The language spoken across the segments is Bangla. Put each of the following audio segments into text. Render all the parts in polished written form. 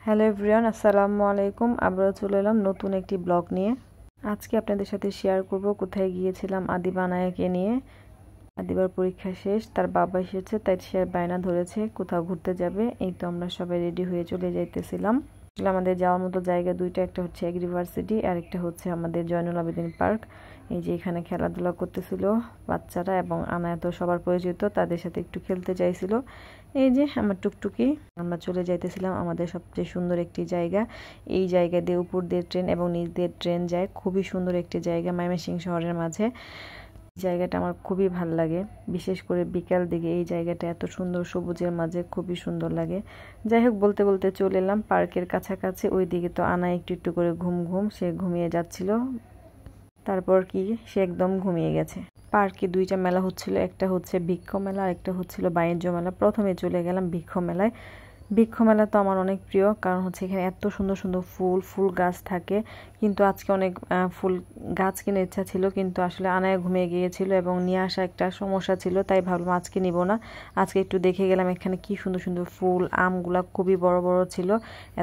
হ্যালো এভরিওয়ান, আসসালামু আলাইকুম। আবারও চলে এলাম নতুন একটি ব্লগ নিয়ে। আজকে আপনাদের সাথে শেয়ার করব কোথায় গিয়েছিলাম আদিবা আনায়াকে নিয়ে। আদিবার পরীক্ষা শেষ, তার বাবা এসেছে, তাই সে বায়না ধরেছে কোথাও ঘুরতে যাবে। এই তো আমরা সবাই রেডি হয়ে চলে যাইতেছিলাম। আমাদের যাওয়ার মতো জায়গা দুইটা, একটা হচ্ছে এগ্রিভার্সিটি আর একটা হচ্ছে আমাদের জয়নুল আবেদিন পার্ক। এই যে এখানে খেলাধুলা করতেছিল বাচ্চারা এবং আনায়া তো সবার পরিচিত, তাদের সাথে একটু খেলতে চাইছিল। এই যে আমার টুকটুকি, আমরা চলে যাইতেছিলাম আমাদের সবচেয়ে সুন্দর একটি জায়গা। এই জায়গা দিয়ে উপর দিয়ে ট্রেন এবং নিচ দিয়ে ট্রেন যায়। খুবই সুন্দর একটি জায়গা ময়মনসিংহ শহরের মাঝে। জায়গাটা আমার খুবই ভাল লাগে, বিশেষ করে বিকাল দিকে এই জায়গাটা এত সুন্দর সবুজের মাঝে খুবই সুন্দর লাগে। যাই হোক, বলতে বলতে চলে এলাম পার্কের কাছাকাছি। ওই দিকে তো আনা একটু একটু করে ঘুম সে ঘুমিয়ে যাচ্ছিল। তারপর কি সে একদম ঘুমিয়ে গেছে। পার্কে দুইটা মেলা হচ্ছিল, একটা হচ্ছে বৃক্ষ মেলা আর একটা হচ্ছিল বাণিজ্য মেলা। প্রথমে চলে গেলাম বৃক্ষ মেলায়। বৃক্ষ মেলা তো আমার অনেক প্রিয়, কারণ হচ্ছে এখানে এত সুন্দর সুন্দর ফুল গাছ থাকে। কিন্তু আজকে অনেক ফুল গাছ কেনার ইচ্ছা ছিল, কিন্তু আসলে আনায়া ঘুমিয়ে গিয়েছিল এবং নিয়ে আসা একটা সমস্যা ছিল, তাই ভাবলাম আজকে নিব না। আজকে একটু দেখে গেলাম এখানে কি সুন্দর সুন্দর ফুল। আমগুলা খুবই বড় বড় ছিল,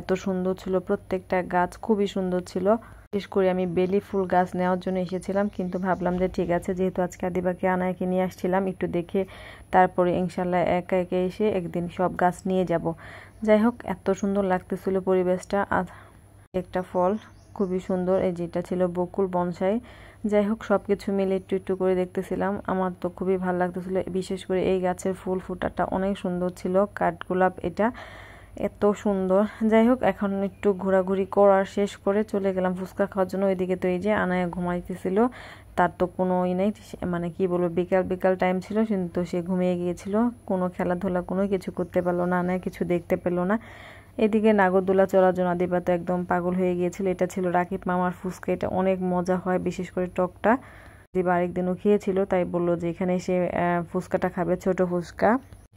এত সুন্দর ছিল, প্রত্যেকটা গাছ খুবই সুন্দর ছিল। বিশেষ করে আমি বেলি ফুল গাছ নেওয়ার জন্য এসেছিলাম, কিন্তু ভাবলাম যে ঠিক আছে, যেহেতু আজকে আদিবাকে আনায়াকে নিয়ে আসছিলাম, একটু দেখে তারপরে ইনশাল্লাহ একা একা এসে একদিন সব গাছ নিয়ে যাব। যাই হোক, এত সুন্দর লাগতেছিল পরিবেশটা। আর একটা ফল খুবই সুন্দর, এই যেটা ছিল বকুল বনসাই। যাই হোক, সব কিছু মিলে একটু একটু করে দেখতেছিলাম। আমার তো খুবই ভালো লাগতেছিল, বিশেষ করে এই গাছের ফুল ফুটাটা অনেক সুন্দর ছিল। কাঠগোলাপ এটা এত সুন্দর। যাই হোক, এখন একটু ঘোরাঘুরি করার শেষ করে চলে গেলাম ফুচকা খাওয়ার জন্য। ওইদিকে তো এই যে আনায়া ঘুমাইতেছিল, তার তো কোনো নাই, মানে কি বলবো, বিকাল টাইম ছিল, কিন্তু সে ঘুমিয়ে গিয়েছিল। কোনো খেলাধুলা কোনো কিছু করতে পারলো না, আনায়া কিছু দেখতে পেলো না। এদিকে নাগরদোলা চড়ার জন্য আদিবা তো একদম পাগল হয়ে গিয়েছিল। এটা ছিল রাকিব মামার ফুচকা, এটা অনেক মজা হয়, বিশেষ করে টকটা। আদিবা আরেকদিনও খেয়েছিল, তাই বললো যে এখানে এসে ফুচকাটা খাবে, ছোট ফুচকা।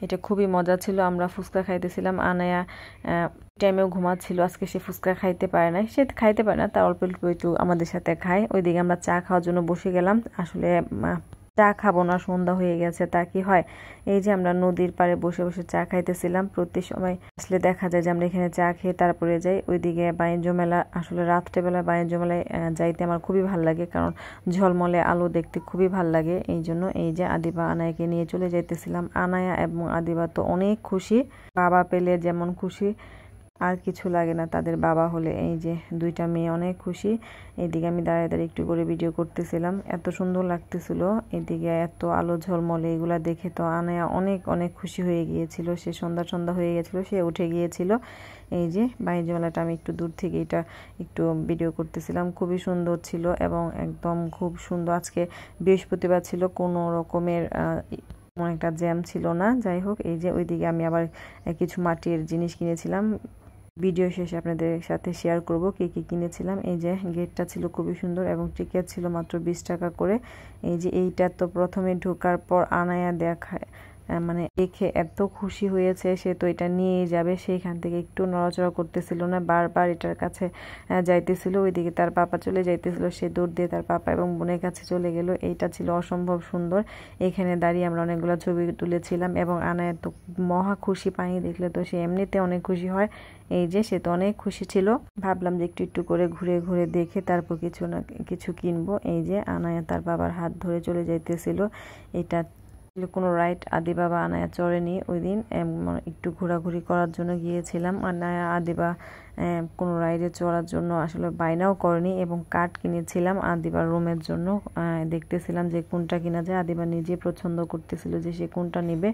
এটা খুবই মজা ছিল। আমরা ফুচকা খাইতেছিলাম, আনায়া টাইমেও ঘুমাচ্ছিল। আজকে সে ফুচকা খাইতে পারে না, সে খাইতে পারে না, তার অল্প অল্প একটু আমাদের সাথে খায়। ওইদিকে আমরা চা খাওয়ার জন্য বসে গেলাম। আসলে চা খাবো না, সন্ধ্যা হয়ে গেছে, তা কি হয়। এই যে আমরা নদীর পাড়ে বসে বসে চা খাইতেছিলাম। প্রতি সময় আসলে দেখা যায় যে আমরা এখানে চা খেয়ে তারপরে যাই ওইদিকে বাণিজ্য মেলা। আসলে রাত্রেবেলা বাণিজ্য মেলায় যাইতে আমার খুবই ভালো লাগে, কারণ ঝলমলে আলো দেখতে খুবই ভালো লাগে। এই জন্য এই যে আদিবা আনায়াকে নিয়ে চলে যাইতেছিলাম। আনায়া এবং আদিবা তো অনেক খুশি, বাবা পেলে যেমন খুশি আর কিছু লাগে না তাদের বাবা হলে। এই যে দুইটা মেয়ে অনেক খুশি। এদিকে আমি দাঁড়িয়ে দাঁড়িয়ে একটু করে ভিডিও করতেছিলাম, এত সুন্দর লাগতেছিল। এদিকে এত আলো ঝলমলে, এগুলা দেখে তো আনায়া অনেক অনেক খুশি হয়ে গিয়েছিল। সে সন্ধ্যা হয়ে গেছিল, সে উঠে গিয়েছিল। এই যে বাণিজ্য মেলাটা আমি একটু দূর থেকে এটা একটু ভিডিও করতেছিলাম, খুবই সুন্দর ছিল এবং একদম খুব সুন্দর। আজকে বৃহস্পতিবার ছিল, কোনো রকমের একটা জ্যাম ছিল না। যাই হোক, এই যে ওইদিকে আমি আবার কিছু মাটির জিনিস কিনেছিলাম, ভিডিও শেষে আপনাদের সাথে শেয়ার করব কি কি কিনেছিলাম। এই যে গেটটা ছিল খুবই সুন্দর এবং টিকিট ছিল মাত্র 20 টাকা করে। এই যে এইটা তো প্রথমে ঢোকার পর আনায়া দেখায়, মানে দেখে এত খুশি হয়েছে, সে তো এটা নিয়েই যাবে। সেইখান থেকে একটু নড়াচড়া করতেছিল না, বারবার এটার কাছে যাইতেছিল। ওইদিকে তার পাপা চলে যাইতেছিল, সে দৌড় দিয়ে তার পাপা এবং বোনের কাছে চলে গেল। এইটা ছিল অসম্ভব সুন্দর। এখানে দাঁড়িয়ে আমরা অনেকগুলো ছবি তুলেছিলাম এবং আনায়া তো মহা খুশি, পানি দেখলে তো সে এমনিতে অনেক খুশি হয়। এই যে সে তো অনেক খুশি ছিল। ভাবলাম যে একটু একটু করে ঘুরে ঘুরে দেখে তারপর কিছু না কিছু কিনবো। এই যে আনায়া তার বাবার হাত ধরে চলে যাইতেছিল। এটা কোনো রাইড আদিবা বা আনায়া চড়েনি ওই দিন, একটু ঘোরাঘুরি করার জন্য গিয়েছিলাম। আনায়া আদিবা কোনো রাইডে চড়ার জন্য আসলে বায়নাও করেনি। এবং কার্ড কিনেছিলাম আদিবার রুমের জন্য, দেখতেছিলাম যে কোনটা কিনা যায়। আদিবা নিজে পছন্দ করতেছিল যে সে কোনটা নেবে।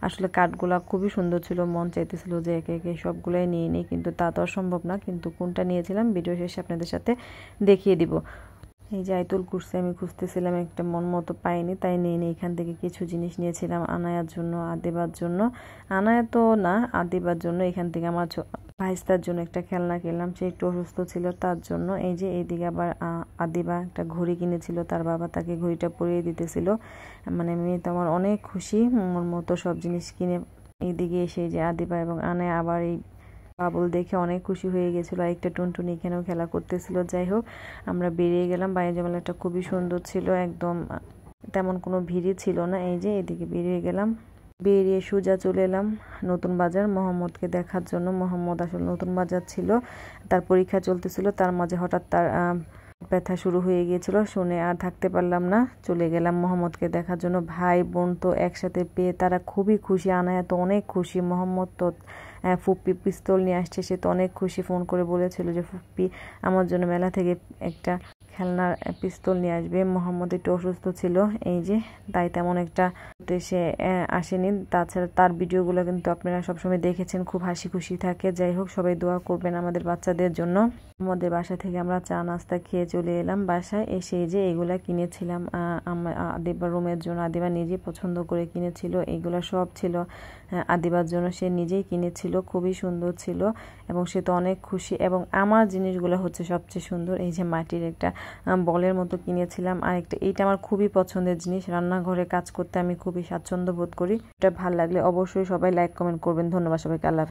আসলে কার্ডগুলা খুবই সুন্দর ছিল, মন চাইতেছিল যে একে একে সবগুলাই নিয়ে নিই, কিন্তু তা তো অসম্ভব না। কিন্তু কোনটা নিয়েছিলাম ভিডিও শেষে আপনাদের সাথে দেখিয়ে দিব। এই যে আইতুল কুরসি আমি খুঁজতেছিলাম, একটা মন মতো পাইনি, তাই নিয়ে নিই। এখান থেকে কিছু জিনিস নিয়েছিলাম আনায়ার জন্য, আদিবার জন্য। আনায়া তো না, আদিবার জন্য। এখান থেকে আমার ভাইস্তার জন্য একটা খেলনা কিনলাম, সে একটু অসুস্থ ছিল তার জন্য। এই যে এইদিকে আবার আদিবা একটা ঘড়ি কিনেছিল, তার বাবা তাকে ঘড়িটা পরিয়ে দিতেছিল। মানে মেয়ে তো আমার অনেক খুশি, মন মতো সব জিনিস কিনে। এইদিকে এসে যে আদিবা এবং আনায়া আবার এই বাবুল দেখে অনেক খুশি হয়ে গেছিলো। একটা টুনটুনি এখানেও খেলা করতেছিল। যাই হোক, আমরা বেরিয়ে গেলাম। বাণিজ্য মেলাটা খুবই সুন্দর ছিল, একদম তেমন কোনো ভিড়ই ছিল না। এই যে এদিকে বেরিয়ে গেলাম। বেরিয়ে সোজা চলে এলাম নতুন বাজার মোহাম্মদকে দেখার জন্য। মোহাম্মদ আসলে নতুন বাজার ছিল, তার পরীক্ষা চলতেছিল, তার মাঝে হঠাৎ তার ব্যথা শুরু হয়ে গিয়েছিল, শুনে আর থাকতে পারলাম না, চলে গেলাম মোহাম্মদকে দেখার জন্য। ভাই বোন তো একসাথে পেয়ে তারা খুবই খুশি, আনায়া তো অনেক খুশি। মোহাম্মদ তো ফুপ্পি পিস্তল নিয়ে আসছে, সে তো অনেক খুশি, ফোন করে বলেছিল যে ফুপ্পি আমার জন্য মেলা থেকে একটা খেলনার পিস্তল নিয়ে আসবে। মোহাম্মদ একটু অসুস্থ ছিল, এই যে তাই তেমন একটা সে আসেনি। তাছাড়া তার ভিডিওগুলো কিন্তু আপনারা সবসময় দেখেছেন, খুব হাসি খুশি থাকে। যাই হোক, সবাই দোয়া করবেন আমাদের বাচ্চাদের জন্য। আমাদের বাসা থেকে আমরা চা নাস্তা খেয়ে চলে এলাম বাসায়। এসে যে এগুলা কিনেছিলাম আদিবার রুমের জন্য, আদিবা নিজেই পছন্দ করে কিনেছিল। এইগুলা সব ছিল আদিবার জন্য, সে নিজেই কিনেছিল, খুবই সুন্দর ছিল এবং সে তো অনেক খুশি। এবং আমার জিনিসগুলো হচ্ছে সবচেয়ে সুন্দর। এই যে মাটির একটা বলের মতো কিনেছিলাম, আর একটা এইটা আমার খুবই পছন্দের জিনিস, রান্নাঘরে কাজ করতে আমি খুবই স্বাচ্ছন্দ্য বোধ করি। এটা ভালো লাগলে অবশ্যই সবাই লাইক কমেন্ট করবেন। ধন্যবাদ সবাইকে, আল্লাহ।